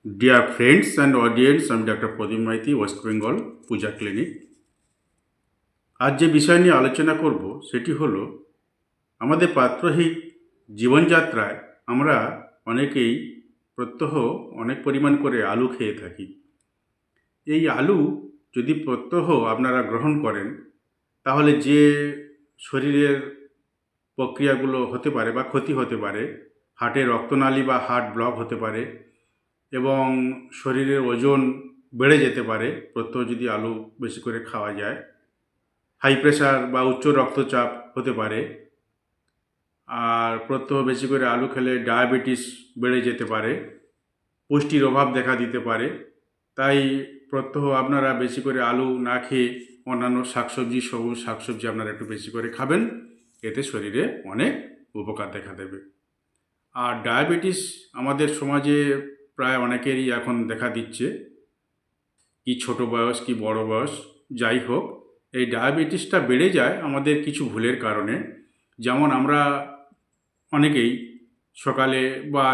Dear friends and audience, I'm Dr. Pradeep Maiti, West Bengal, Puja clinic. আজ যে বিষয় নিয়ে আলোচনা করব সেটি হলো আমাদের প্রাত্যহিক জীবনযাত্রায় আমরা অনেকেই প্রত্যহ অনেক পরিমাণ করে আলু খেয়ে থাকি। এই আলু যদি প্রত্যহ আপনারা গ্রহণ করেন তাহলে যে শরীরের প্রক্রিয়াগুলো হতে পারে বা ক্ষতি হতে পারে, হার্টের রক্তনালী বা হার্ট ব্লক হতে পারে এবং শরীরের ওজন বেড়ে যেতে পারে প্রত্যহ যদি আলু বেশি করে খাওয়া যায়। হাই প্রেশার বা উচ্চ রক্তচাপ হতে পারে। আর প্রত্যহ বেশি করে আলু খেলে ডায়াবেটিস বেড়ে যেতে পারে, পুষ্টির অভাব দেখা দিতে পারে। তাই প্রত্যহ আপনারা বেশি করে আলু না খেয়ে অন্যান্য শাকসবজি, সবুজ শাকসবজি আপনারা একটু বেশি করে খাবেন, এতে শরীরে অনেক উপকার দেখা দেবে। আর ডায়াবেটিস আমাদের সমাজে প্রায় অনেকেরই এখন দেখা দিচ্ছে, কি ছোট বয়স কি বড় বয়স, যাই হোক এই ডায়াবেটিসটা বেড়ে যায় আমাদের কিছু ভুলের কারণে। যেমন আমরা অনেকেই সকালে বা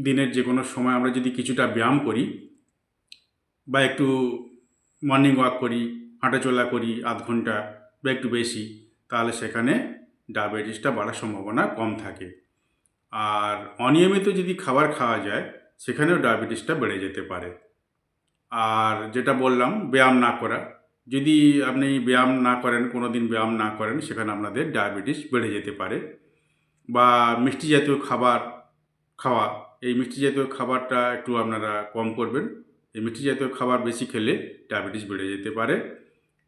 দিনের যে কোনো সময় আমরা যদি কিছুটা ব্যায়াম করি বা একটু মর্নিং ওয়াক করি, হাঁটাচলা করি আধ ঘন্টা বা একটু বেশি, তাহলে সেখানে ডায়াবেটিসটা বাড়ার সম্ভাবনা কম থাকে। আর অনিয়মিত যদি খাবার খাওয়া যায় সেখানেও ডায়াবেটিসটা বেড়ে যেতে পারে। আর যেটা বললাম ব্যায়াম না করা, যদি আপনি ব্যায়াম না করেন, কোনো দিন ব্যায়াম না করেন, সেখানে আপনাদের ডায়াবেটিস বেড়ে যেতে পারে। বা মিষ্টি জাতীয় খাবার খাওয়া, এই মিষ্টি জাতীয় খাবারটা একটু আপনারা কম করবেন। এই মিষ্টি জাতীয় খাবার বেশি খেলে ডায়াবেটিস বেড়ে যেতে পারে।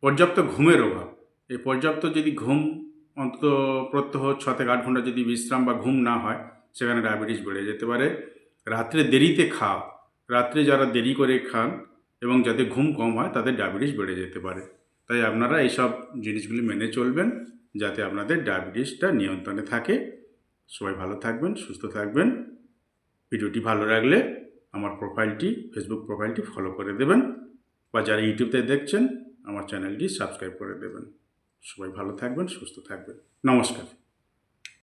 পর্যাপ্ত ঘুমের অভাব, এই পর্যাপ্ত যদি ঘুম অন্তত প্রত্যহ 6 থেকে 8 ঘন্টা যদি বিশ্রাম বা ঘুম না হয়, সেখানে ডায়াবেটিস বেড়ে যেতে পারে। রাত্রে দেরিতে খাওয়া, রাত্রে যারা দেরি করে খান এবং যাদের ঘুম কম হয় তাদের ডায়াবেটিস বেড়ে যেতে পারে। তাই আপনারা এইসব জিনিসগুলি মেনে চলবেন যাতে আপনাদের ডায়াবেটিসটা নিয়ন্ত্রণে থাকে। সবাই ভালো থাকবেন, সুস্থ থাকবেন। ভিডিওটি ভালো লাগলে আমার প্রোফাইলটি, ফেসবুক প্রোফাইলটি ফলো করে দেবেন, বা যারা ইউটিউবতে দেখছেন আমার চ্যানেলটি সাবস্ক্রাইব করে দেবেন। সবাই ভালো থাকবেন, সুস্থ থাকবেন। নমস্কার।